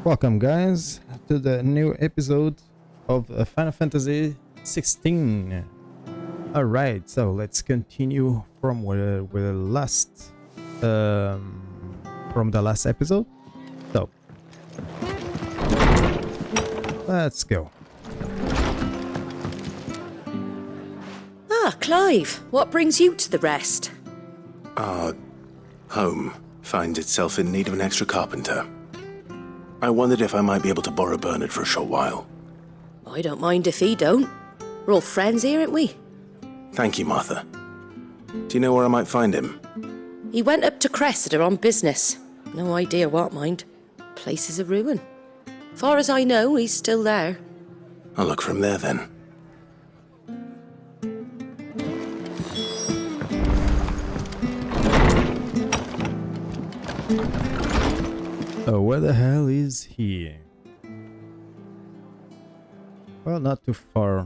Welcome, guys, to the new episode of Final Fantasy XVI. Alright, so let's continue from where we last from the last episode. So let's go. Ah, Clive, what brings you to the rest? Our home finds itself in need of an extra carpenter. I wondered if I might be able to borrow Bernard for a short while. I don't mind if he don't. We're all friends here, aren't we? Thank you, Martha. Do you know where I might find him? He went up to Cressida on business. No idea what, mind. Place is a ruin. Far as I know, he's still there. I'll look for him there then. So where the hell is he? Well, not too far.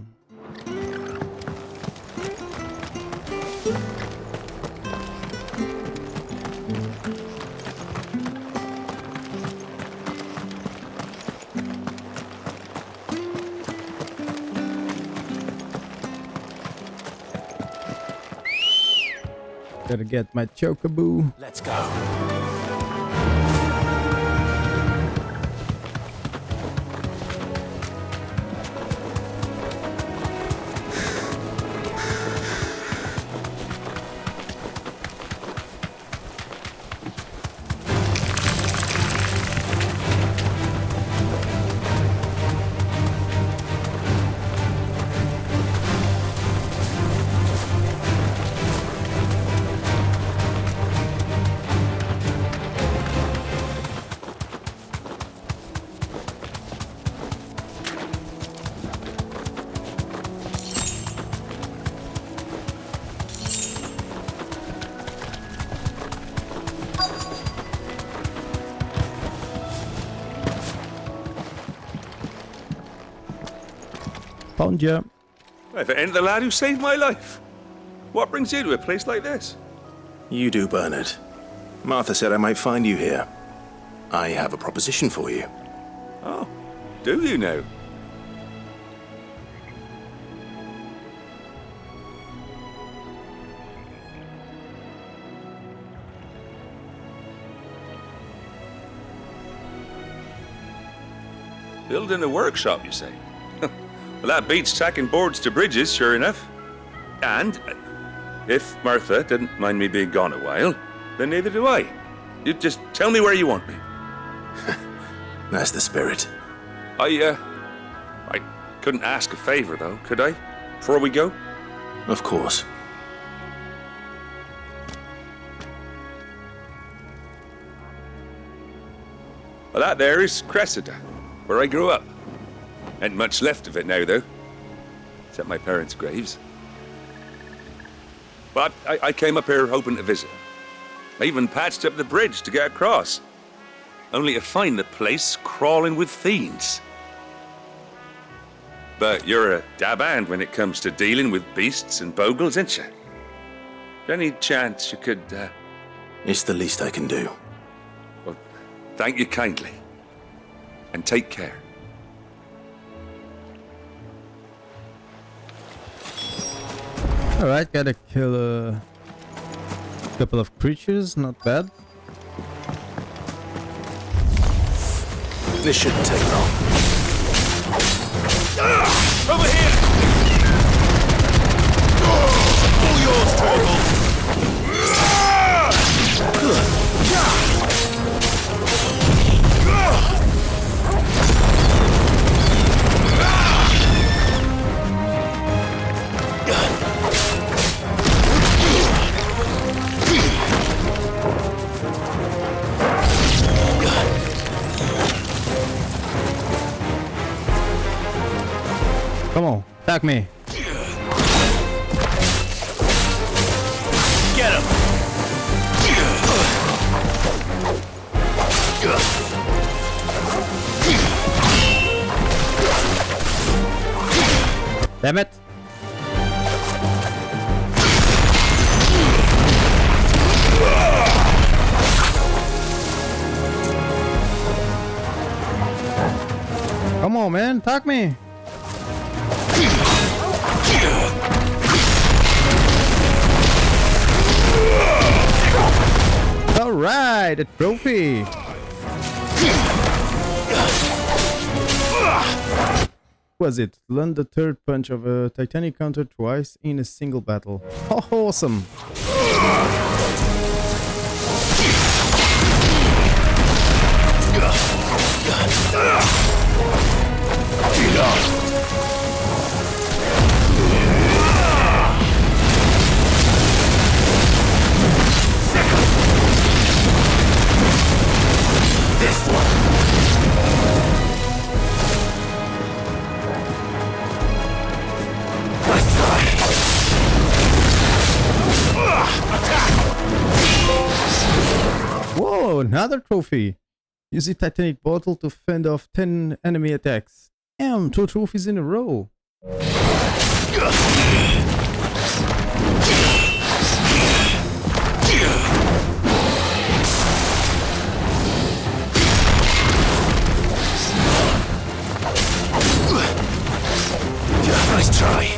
Gotta get my Chocobo. Let's go. Found ya. If it ain't the lad who saved my life. What brings you to a place like this? You do, Bernard. Martha said I might find you here. I have a proposition for you. Oh, do you now? Building a workshop, you say? Well, that beats tacking boards to bridges, sure enough. And if Martha didn't mind me being gone a while, then neither do I. You just tell me where you want me. That's the spirit. I couldn't ask a favor, though, could I? Before we go? Of course. Well, that there is Cressida, where I grew up. Ain't much left of it now, though. Except my parents' graves. But I came up here hoping to visit. I even patched up the bridge to get across. Only to find the place crawling with fiends. But you're a dab hand when it comes to dealing with beasts and bogles, ain't you? Any chance you could, It's the least I can do. Well, thank you kindly. And take care. Alright, gotta kill a couple of creatures, not bad. This shouldn't take long. Over here! All yours, Turtle! Come on, attack me. Get him! Damn it. Come on, man, attack me. All right, a trophy. Was it? Learned the third punch of a Titanic counter twice in a single battle. Oh, awesome. This one. Let's try. Whoa, another trophy. Use the Titanic bottle to fend off 10 enemy attacks. Damn, 2 trophies in a row. Nice try.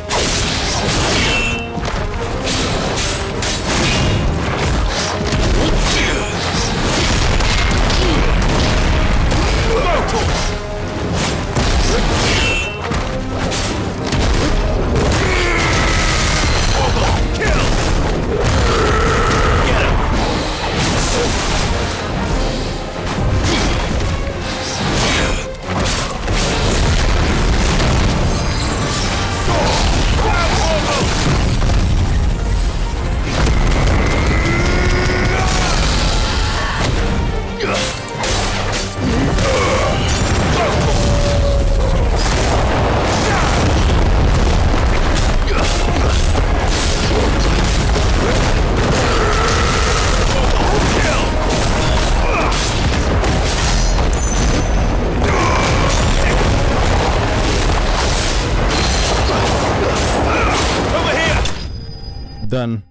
Done.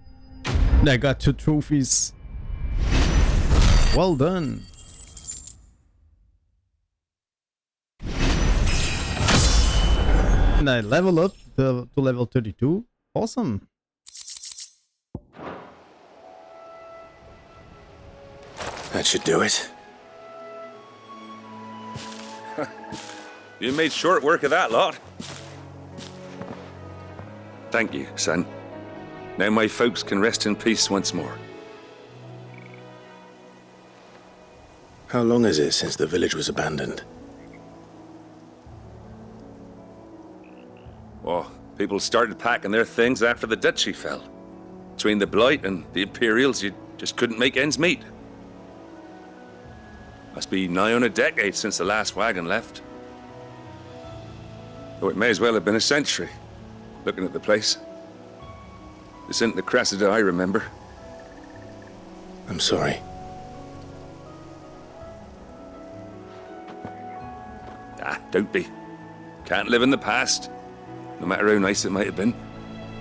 I got 2 trophies. Well done. And I level up to level 32. Awesome. That should do it. You made short work of that lot. Thank you, son. Now my folks can rest in peace once more. How long is it since the village was abandoned? Oh, people started packing their things after the duchy fell. Between the Blight and the Imperials, you just couldn't make ends meet. Must be nigh on a decade since the last wagon left. Though it may as well have been a century, looking at the place. This isn't the Cressida I remember. I'm sorry. Ah, don't be. Can't live in the past, no matter how nice it might have been.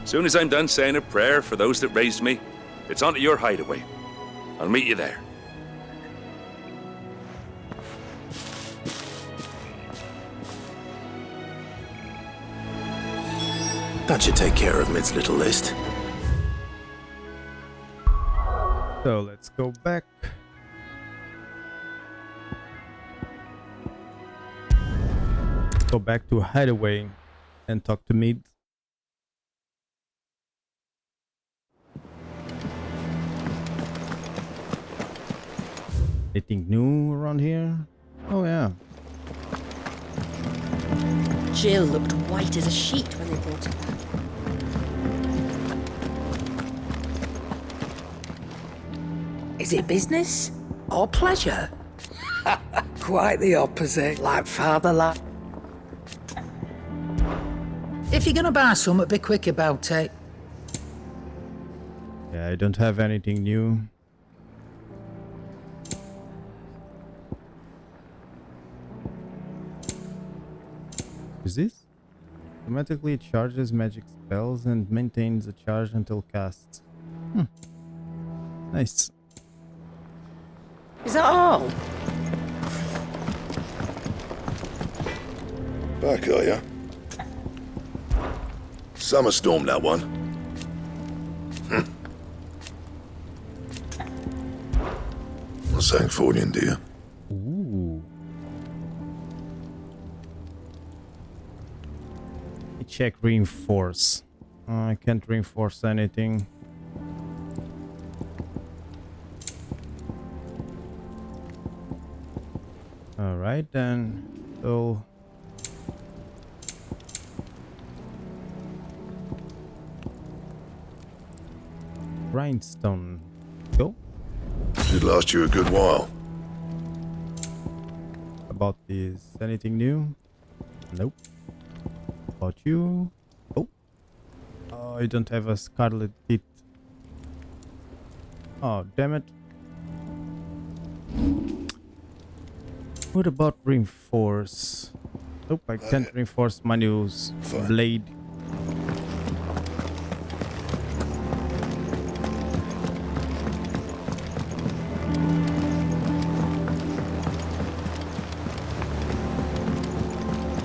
Soon as I'm done saying a prayer for those that raised me, it's on to your hideaway. I'll meet you there. That should take care of Mid's little list. So let's go back. Go back to Hideaway and talk to Mid. Anything new around here? Oh yeah. Jill looked white as a sheet when they brought her back. Is it business or pleasure? Quite the opposite, like father, like. If you're gonna buy something, be quick about it. Yeah, I don't have anything new. Is this? Automatically charges magic spells and maintains a charge until cast. Nice. Is that all? Back, are ya? Summer storm, that one. What's that for you, dear? Ooh. Check reinforce. I can't reinforce anything. Alright then. So grindstone. Go. Should last you a good while. About this, anything new? Nope. About you? Oh. Oh, I don't have a scarlet teeth. Oh, damn it. What about reinforce? Nope, I can't reinforce my new blade.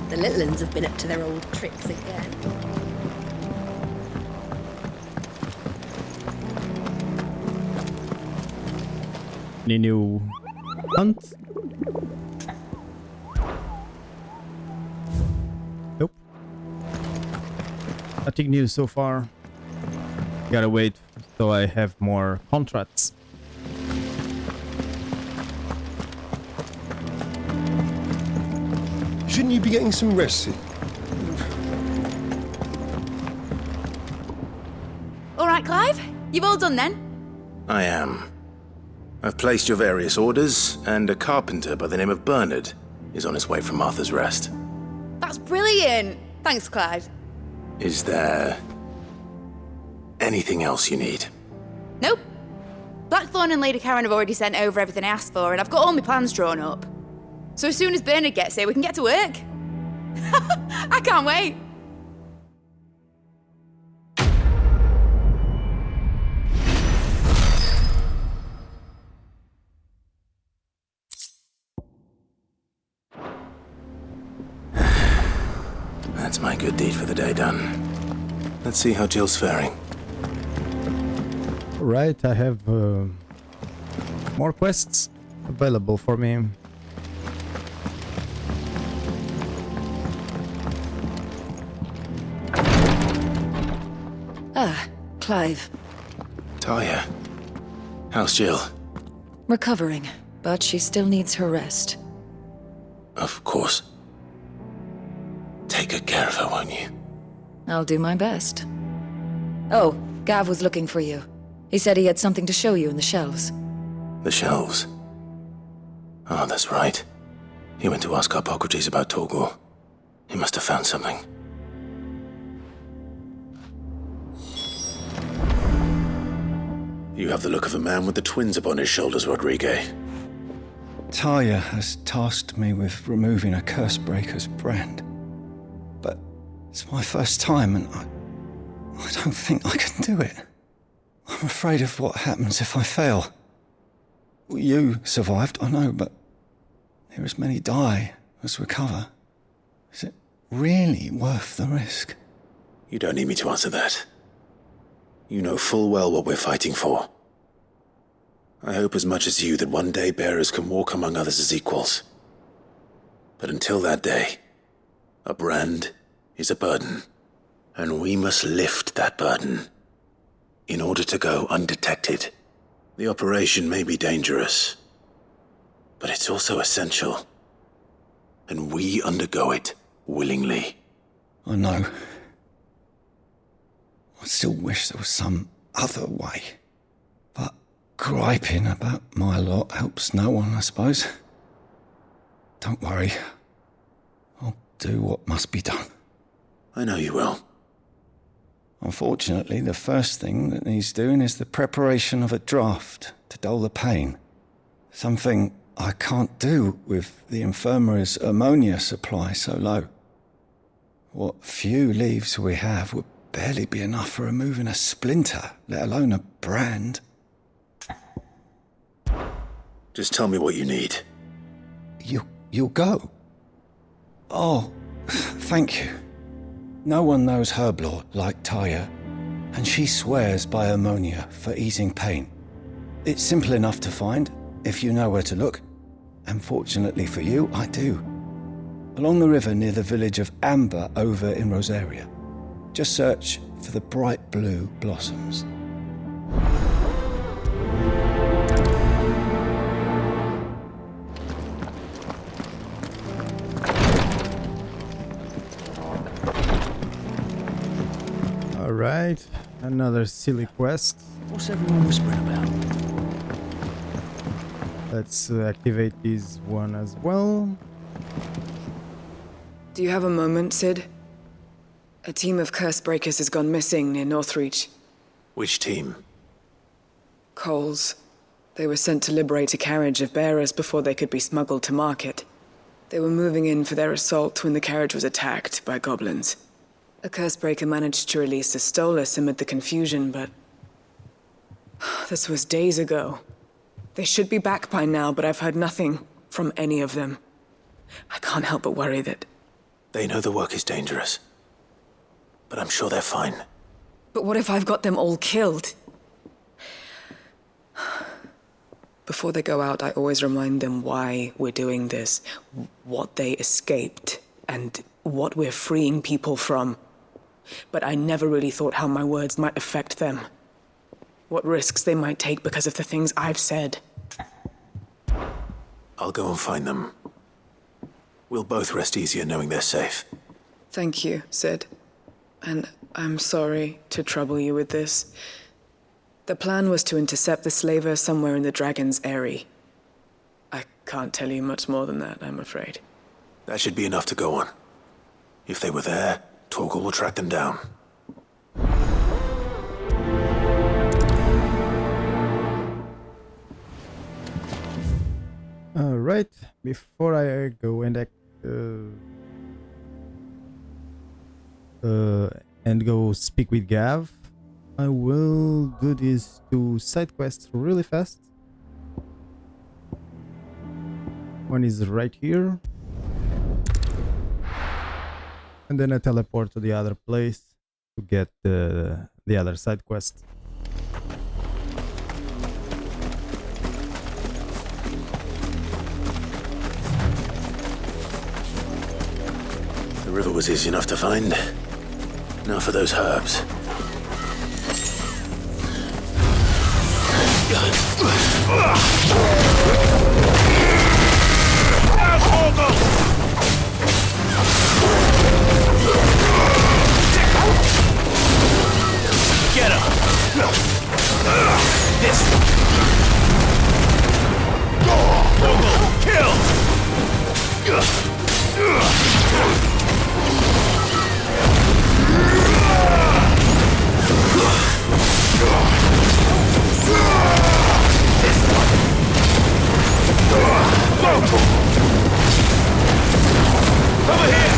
The little uns have been up to their old tricks again. Any new hunt? Nope. Nothing new so far. Gotta wait till I have more contracts. Shouldn't you be getting some rest? All right, Clive. You've all done then? I am. I've placed your various orders, and a carpenter by the name of Bernard is on his way from Martha's Rest. That's brilliant. Thanks, Clive. Is there anything else you need? Nope. Blackthorn and Lady Karen have already sent over everything I asked for, and I've got all my plans drawn up. So as soon as Bernard gets here, we can get to work. I can't wait. That's my good deed for the day done. Let's see how Jill's faring. Right, I have more quests available for me. Ah, Clive. Talia, how's Jill? Recovering, but she still needs her rest. Of course. Take good care of her, won't you? I'll do my best. Oh, Gav was looking for you. He said he had something to show you in the shelves. The shelves. Oh, that's right. He went to ask Hippocrates about Torgor. He must have found something. You have the look of a man with the twins upon his shoulders, Rodrigue. Talia has tasked me with removing a Cursebreaker's brand. But it's my first time and I don't think I can do it. I'm afraid of what happens if I fail. You survived, I know, but there are as many die as recover. Is it really worth the risk? You don't need me to answer that. You know full well what we're fighting for. I hope as much as you that one day bearers can walk among others as equals. But until that day, a brand is a burden, and we must lift that burden in order to go undetected. The operation may be dangerous, but it's also essential, and we undergo it willingly. I know. I still wish there was some other way. But griping about my lot helps no one, I suppose. Don't worry. I'll do what must be done. I know you will. Unfortunately, the first thing that needs doing is the preparation of a draft to dull the pain. Something I can't do with the infirmary's ammonia supply so low. What few leaves we have would barely be enough for removing a splinter, let alone a brand. Just tell me what you need. You'll go? Oh, Thank you. No one knows herb lore like Taya, and she swears by ammonia for easing pain. It's simple enough to find, if you know where to look. And fortunately for you, I do. Along the river near the village of Amber over in Rosaria. Just search for the bright blue blossoms. Alright, another silly quest. What's everyone whispering about? Let's activate this one as well. Do you have a moment, Sid? A team of curse breakers has gone missing near Northreach. Which team? Coles. They were sent to liberate a carriage of bearers before they could be smuggled to market. They were moving in for their assault when the carriage was attacked by goblins. A curse breaker managed to release a Stolus amid the confusion, but... this was days ago. They should be back by now, but I've heard nothing from any of them. I can't help but worry that... They know the work is dangerous. But I'm sure they're fine. But what if I've got them all killed? Before they go out, I always remind them why we're doing this, what they escaped, and what we're freeing people from. But I never really thought how my words might affect them. What risks they might take because of the things I've said. I'll go and find them. We'll both rest easier knowing they're safe. Thank you, Sid. And I'm sorry to trouble you with this. The plan was to intercept the slaver somewhere in the Dragon's Eyrie. I can't tell you much more than that, I'm afraid. That should be enough to go on. If they were there, Torgal will track them down. Alright, before I go and go speak with Gav, I will do these two side quests really fast. One is right here. And then I teleport to the other place to get the other side quest. The river was easy enough to find. Now for those herbs. Get him! This kill! Over here!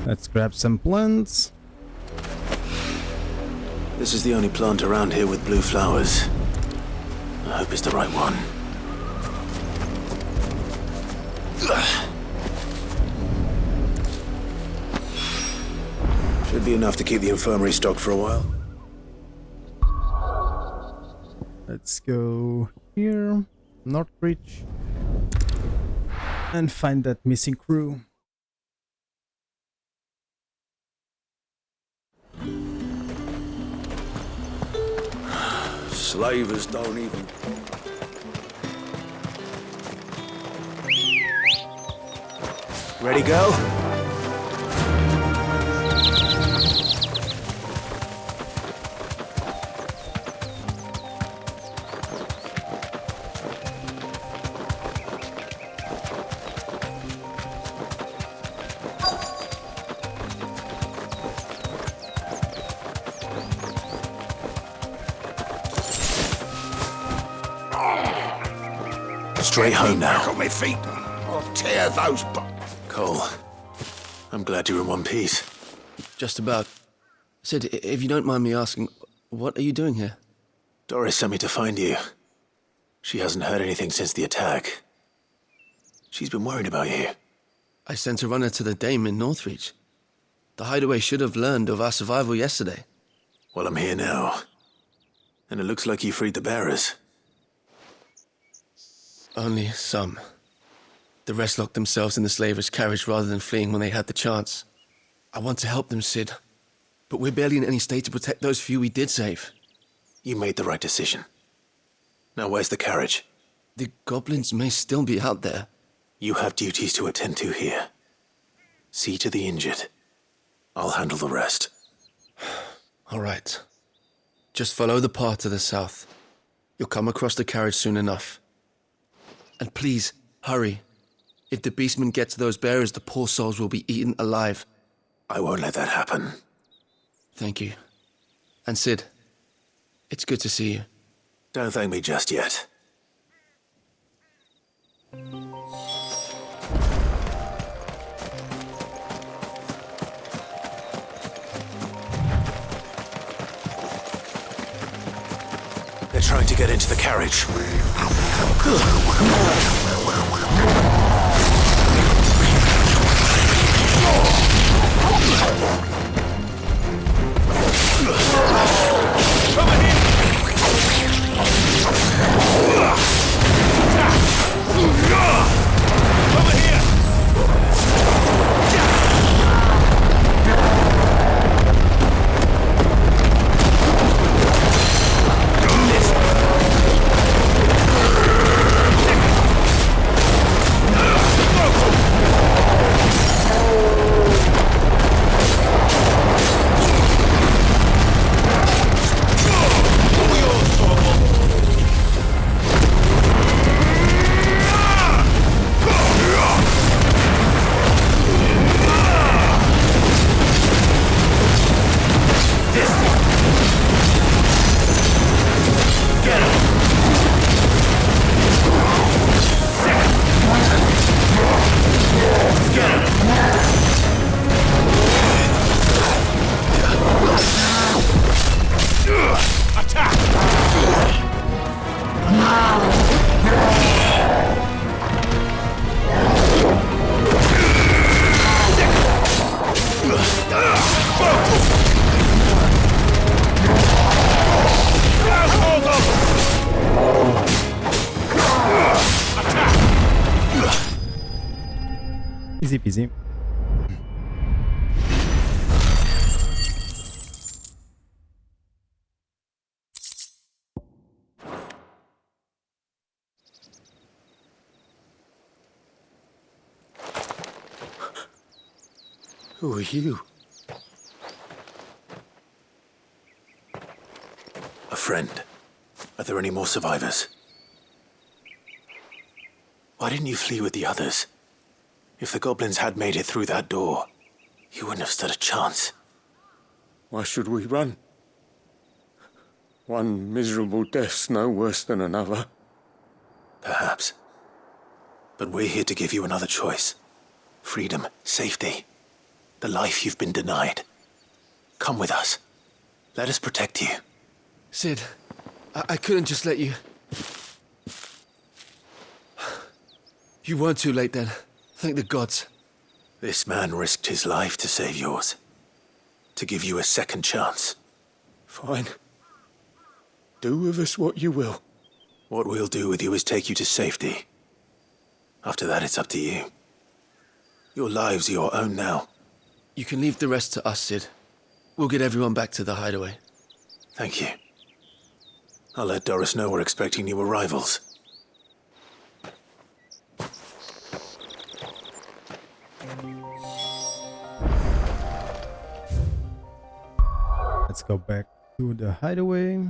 Let's grab some plants. This is the only plant around here with blue flowers. I hope it's the right one. Should be enough to keep the infirmary stocked for a while. Let's go here, Northreach, and find that missing crew. Slavers don't even... Ready, go? straight home now. Back on my feet. I'll tear those Cole, I'm glad you're in one piece. Just about. Sid, if you don't mind me asking, what are you doing here? Doris sent me to find you. She hasn't heard anything since the attack. She's been worried about you. I sent a runner to the Dame in Northreach. The Hideaway should have learned of our survival yesterday. Well, I'm here now. And it looks like you freed the bearers. Only some. The rest locked themselves in the slaver's carriage rather than fleeing when they had the chance. I want to help them, Sid. But we're barely in any state to protect those few we did save. You made the right decision. Now where's the carriage? The goblins may still be out there. You have duties to attend to here. See to the injured. I'll handle the rest. All right. Just follow the path to the south. You'll come across the carriage soon enough. And please, hurry. If the beastmen get to those bearers, the poor souls will be eaten alive. I won't let that happen. Thank you. And Sid, it's good to see you. Don't thank me just yet. They're trying to get into the carriage. Easy peasy. Who are you? A friend. Are there any more survivors? Why didn't you flee with the others? If the goblins had made it through that door, you wouldn't have stood a chance. Why should we run? One miserable death's no worse than another. Perhaps. But we're here to give you another choice. Freedom, safety. The life you've been denied. Come with us. Let us protect you. Sid, I couldn't just let you... You weren't too late then. Thank the gods. This man risked his life to save yours. To give you a second chance. Fine. Do with us what you will. What we'll do with you is take you to safety. After that, it's up to you. Your lives are your own now. You can leave the rest to us, Sid. We'll get everyone back to the hideaway. Thank you. I'll let Doris know we're expecting new arrivals. Let's go back to the hideaway.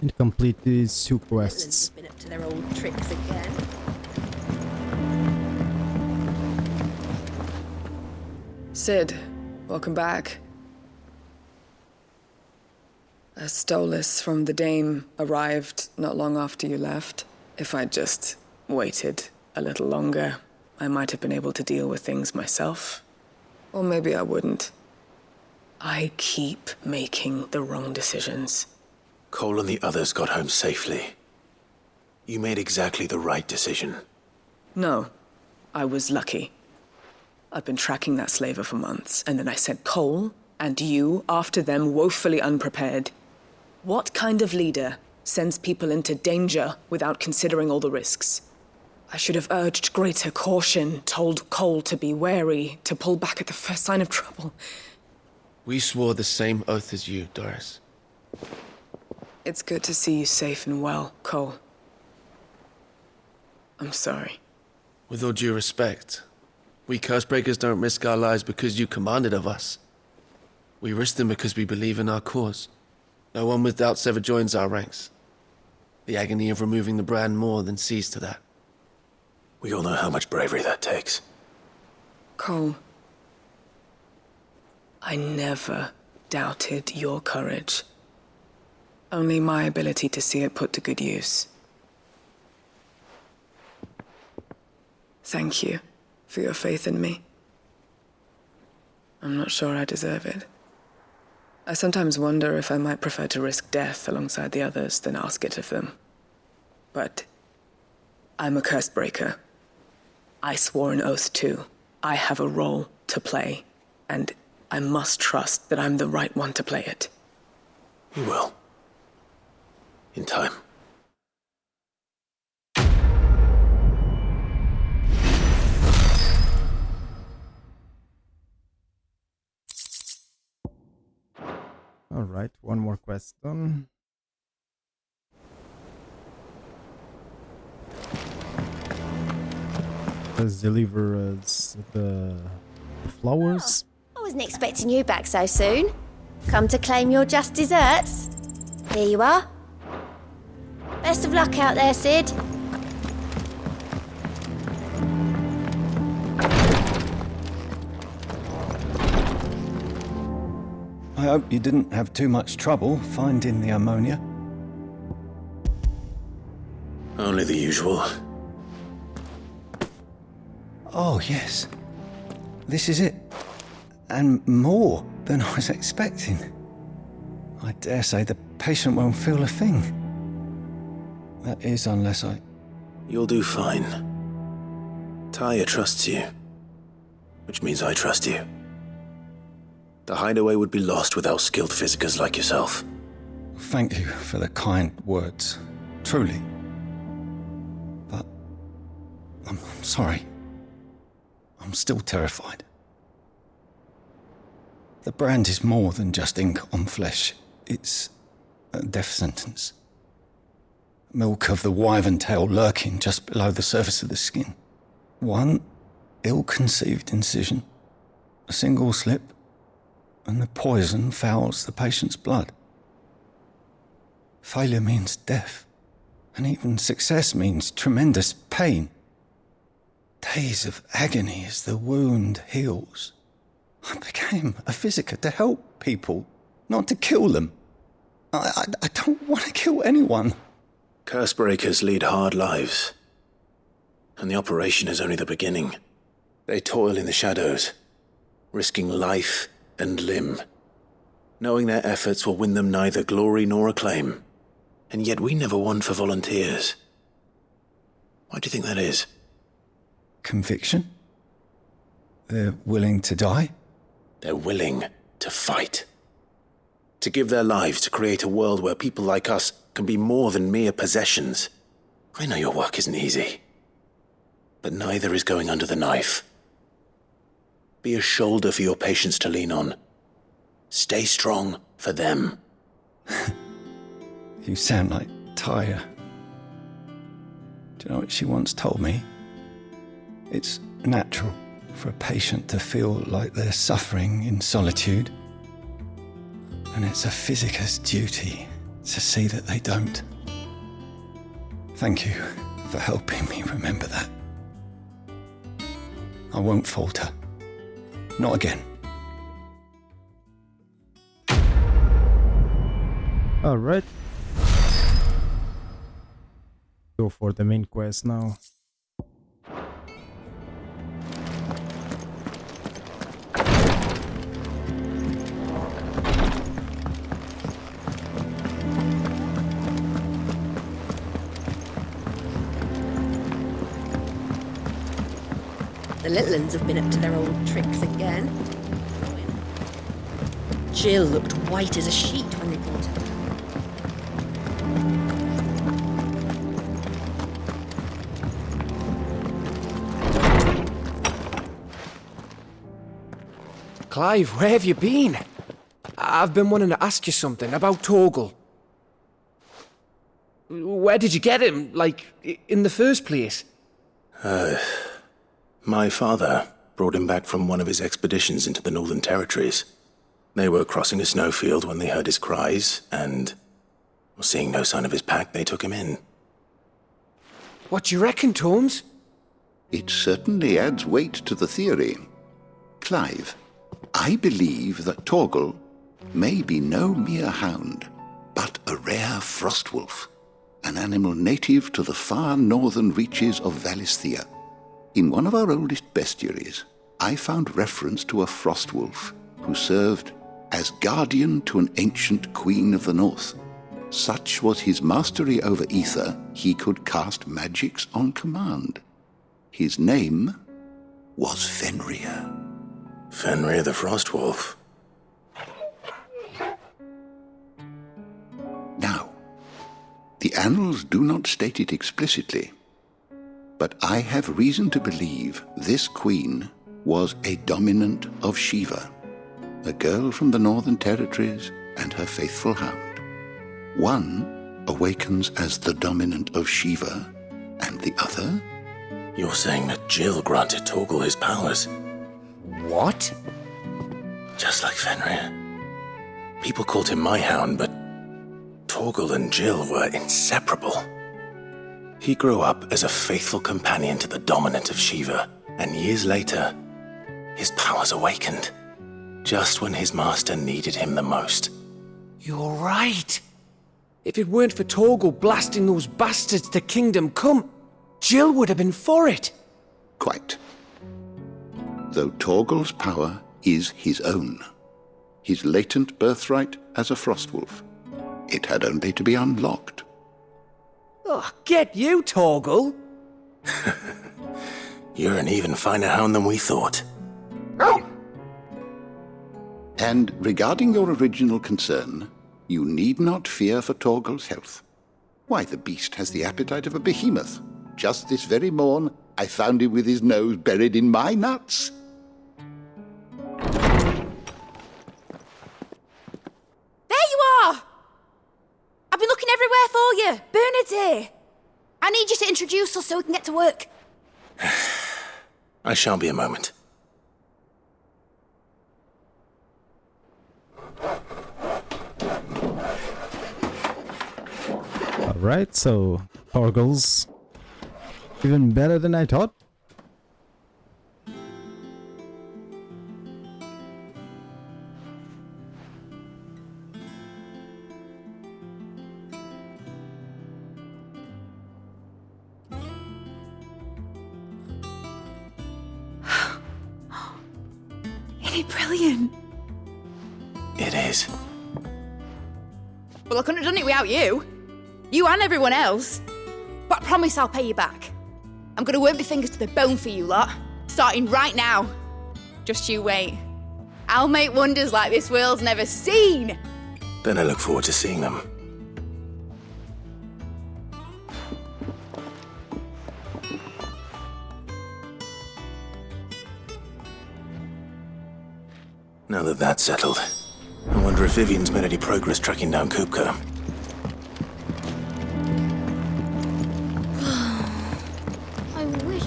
And complete these 2 quests. Been up to their old tricks again. Sid, welcome back. A stolus from the Dame arrived not long after you left. If I'd just waited a little longer, I might have been able to deal with things myself. Or maybe I wouldn't. I keep making the wrong decisions. Cole and the others got home safely. You made exactly the right decision. No, I was lucky. I've been tracking that slaver for months, and then I sent Cole and you after them woefully unprepared. What kind of leader sends people into danger without considering all the risks? I should have urged greater caution, told Cole to be wary, to pull back at the first sign of trouble. We swore the same oath as you, Doris. It's good to see you safe and well, Cole. I'm sorry. With all due respect, we Cursebreakers don't risk our lives because you commanded of us. We risk them because we believe in our cause. No one with doubts ever joins our ranks. The agony of removing the brand more than sees to that. We all know how much bravery that takes. Cole, I never doubted your courage. Only my ability to see it put to good use. Thank you for your faith in me. I'm not sure I deserve it. I sometimes wonder if I might prefer to risk death alongside the others than ask it of them. But I'm a Cursebreaker. I swore an oath too. I have a role to play, and I must trust that I'm the right one to play it. You will. In time. All right, one more question. Let's deliver us the flowers. I wasn't expecting you back so soon. Come to claim your just desserts? Here you are. Best of luck out there, Sid. I hope you didn't have too much trouble finding the ammonia. Only the usual. Oh, yes. This is it. And more than I was expecting. I dare say the patient won't feel a thing. That is, unless I... You'll do fine. Taya trusts you. Which means I trust you. The hideaway would be lost without skilled physicers like yourself. Thank you for the kind words. Truly. But... I'm sorry. I'm still terrified. The brand is more than just ink on flesh. It's a death sentence. Milk of the wyvern tail lurking just below the surface of the skin. One ill-conceived incision, a single slip, and the poison fouls the patient's blood. Failure means death, and even success means tremendous pain. Days of agony as the wound heals. I became a physiker to help people, not to kill them. I don't want to kill anyone. Cursebreakers lead hard lives. And the operation is only the beginning. They toil in the shadows, risking life and limb, knowing their efforts will win them neither glory nor acclaim. And yet we never won for volunteers. Why do you think that is? Conviction? They're willing to die? They're willing to fight. To give their lives to create a world where people like us can be more than mere possessions. I know your work isn't easy. But neither is going under the knife. Be a shoulder for your patients to lean on. Stay strong for them. You sound like Taya. Do you know what she once told me? It's natural for a patient to feel like they're suffering in solitude. And it's a physiker's duty to see that they don't. Thank you for helping me remember that. I won't falter. Not again. Alright. Go for the main quest now. The little uns have been up to their old tricks again. Jill looked white as a sheet when they brought her. Clive, where have you been? I've been wanting to ask you something about Torgal. Where did you get him, like, in the first place? My father brought him back from one of his expeditions into the Northern Territories. They were crossing a snowfield when they heard his cries, and seeing no sign of his pack, they took him in. What do you reckon, Tomes? It certainly adds weight to the theory. Clive, I believe that Torgal may be no mere hound, but a rare frostwolf, an animal native to the far northern reaches of Valisthea. In one of our oldest bestiaries, I found reference to a frostwolf who served as guardian to an ancient queen of the north. Such was his mastery over ether, he could cast magics on command. His name was Fenrir. Fenrir the Frostwolf. Now, the annals do not state it explicitly, but I have reason to believe this queen was a dominant of Shiva, a girl from the Northern Territories and her faithful hound. One awakens as the dominant of Shiva, and the other? You're saying that Jill granted Torgal his powers? What? Just like Fenrir. People called him my hound, but Torgal and Jill were inseparable. He grew up as a faithful companion to the dominant of Shiva, and years later, his powers awakened, just when his master needed him the most. You're right. If it weren't for Torgal blasting those bastards to Kingdom Come, Jill would have been for it. Quite. Though Torgal's power is his own, his latent birthright as a frostwolf. It had only to be unlocked. Oh, get you, Torgal! You're an even finer hound than we thought. And regarding your original concern, you need not fear for Torgal's health. Why, the beast has the appetite of a behemoth. Just this very morn, I found him with his nose buried in my nuts. There you are! I've been looking everywhere for you. Bernard's here. I need you to introduce us so we can get to work. I shan't be a moment. Alright, so Torgal's even better than I thought. Isn't it brilliant? It is. Well, I couldn't have done it without you. You and everyone else. But I promise I'll pay you back. I'm gonna work my fingers to the bone for you lot, starting right now. Just you wait. I'll make wonders like this world's never seen. Then I look forward to seeing them. Now that that's settled, I wonder if Vivian's made any progress tracking down Kupka. I wish.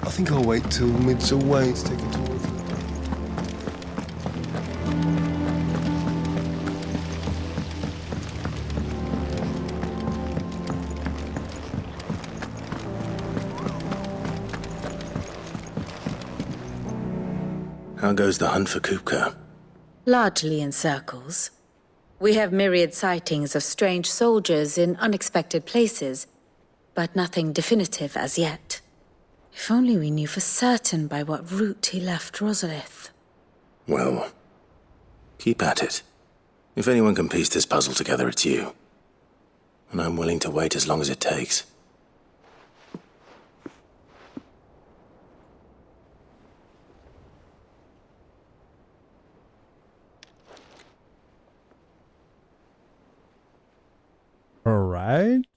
I think I'll wait till mid's away to take a tour of it. How goes the hunt for Kupka? Largely in circles. We have myriad sightings of strange soldiers in unexpected places, but nothing definitive as yet. If only we knew for certain by what route he left Rosalith. Well, keep at it. If anyone can piece this puzzle together, it's you. And I'm willing to wait as long as it takes. Alright.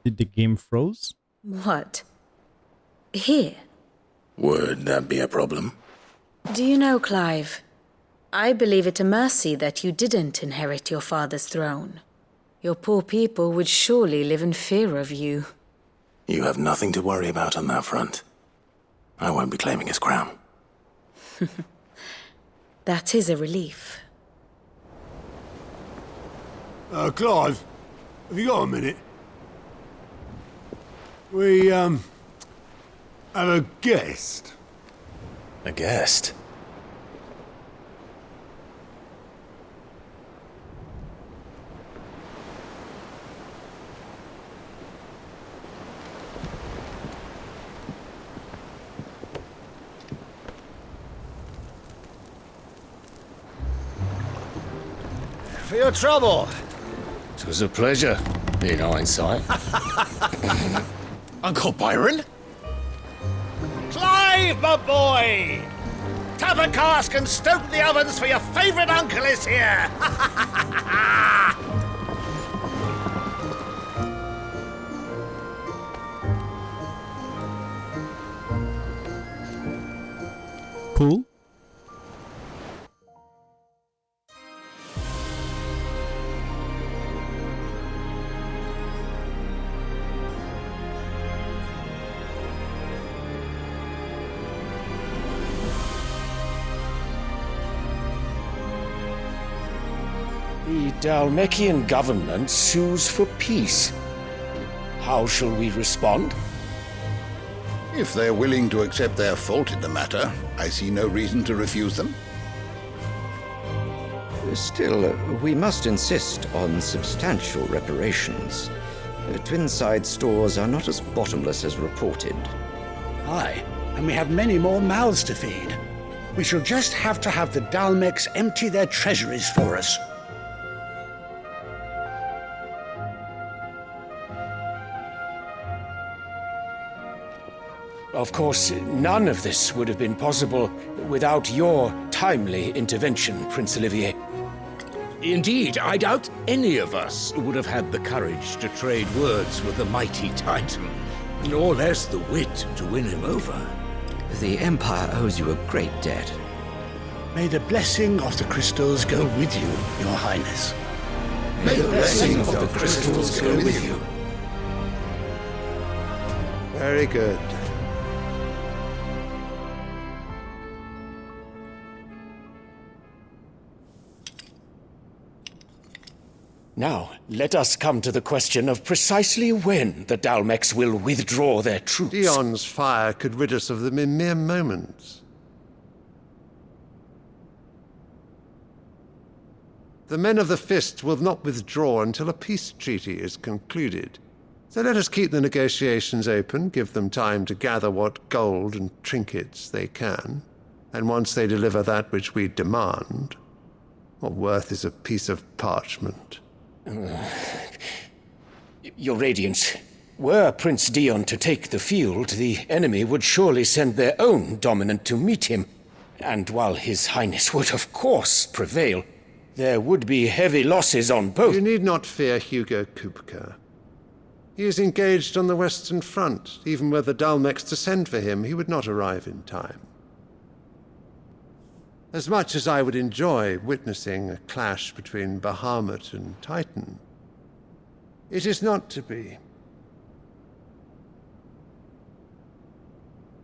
Did the game froze? What? Here? Would that be a problem? Do you know, Clive? I believe it a mercy that you didn't inherit your father's throne. Your poor people would surely live in fear of you. You have nothing to worry about on that front. I won't be claiming his crown. That is a relief. Clive, have you got a minute? We, have a guest. A guest? For your trouble. It was a pleasure, in hindsight. Uncle Byron? Clive, my boy! Tap a cask and stoke the ovens for your favourite uncle is here! Cool. The Dalmekian government sues for peace. How shall we respond? If they're willing to accept their fault in the matter, I see no reason to refuse them. Still, we must insist on substantial reparations. Twinside stores are not as bottomless as reported. Aye, and we have many more mouths to feed. We shall just have to have the Dalmeks empty their treasuries for us. Of course, none of this would have been possible without your timely intervention, Prince Olivier. Indeed, I doubt any of us would have had the courage to trade words with the mighty Titan, nor less the wit to win him over. The Empire owes you a great debt. May the blessing of the crystals go with you, Your Highness. May the blessing of the crystals go with you. Very good. Now, let us come to the question of precisely when the Dalmeks will withdraw their troops. Dion's fire could rid us of them in mere moments. The men of the Fist will not withdraw until a peace treaty is concluded. So let us keep the negotiations open, give them time to gather what gold and trinkets they can, and once they deliver that which we demand, what worth is a piece of parchment? Your Radiance, were Prince Dion to take the field, the enemy would surely send their own dominant to meet him. And while His Highness would of course prevail, there would be heavy losses on both. You need not fear Hugo Kupka. He is engaged on the Western Front. Even were the Dalmeks to send for him, he would not arrive in time. As much as I would enjoy witnessing a clash between Bahamut and Titan, it is not to be.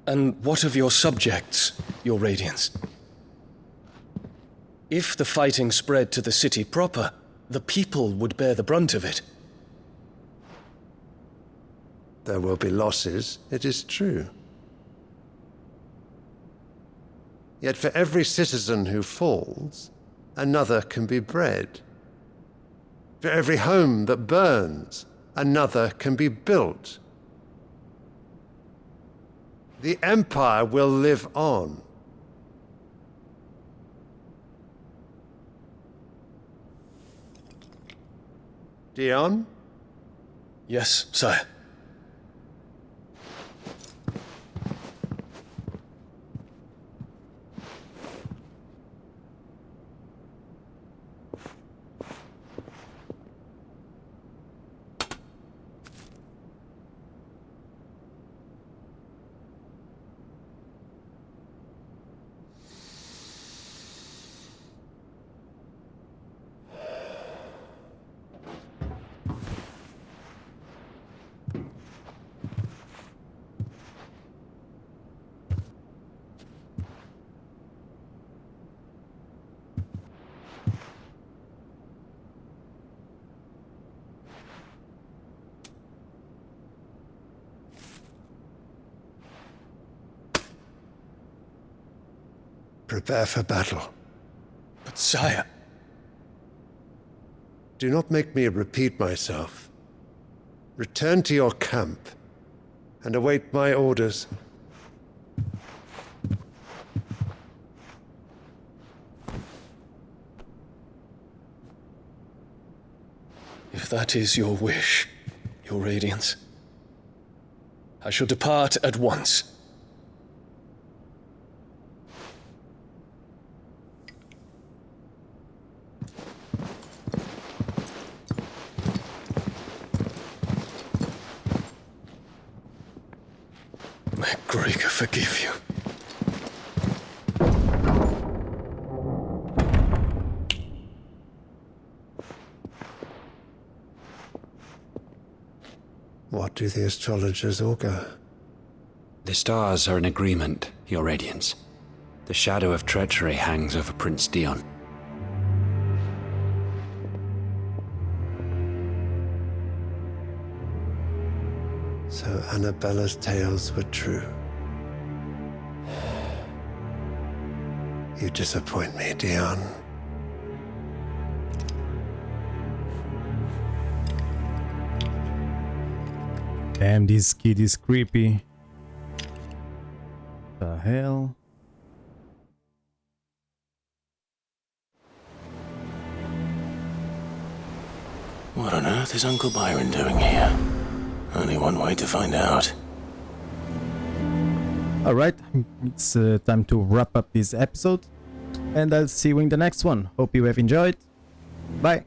And what of your subjects, Your Radiance? If the fighting spread to the city proper, the people would bear the brunt of it. There will be losses, it is true. Yet for every citizen who falls, another can be bred. For every home that burns, another can be built. The Empire will live on. Dion? Yes, sire. Prepare for battle. But sire... Do not make me repeat myself. Return to your camp and await my orders. If that is your wish, Your Radiance, I shall depart at once. May Gregor forgive you. What do the astrologers augur? The stars are in agreement, Your Radiance. The shadow of treachery hangs over Prince Dion. So Annabella's tales were true. You disappoint me, Dion. Damn, this kid is creepy. The hell? What on earth is Uncle Byron doing here? Only one way to find out. Alright, it's time to wrap up this episode. And I'll see you in the next one. Hope you have enjoyed. Bye.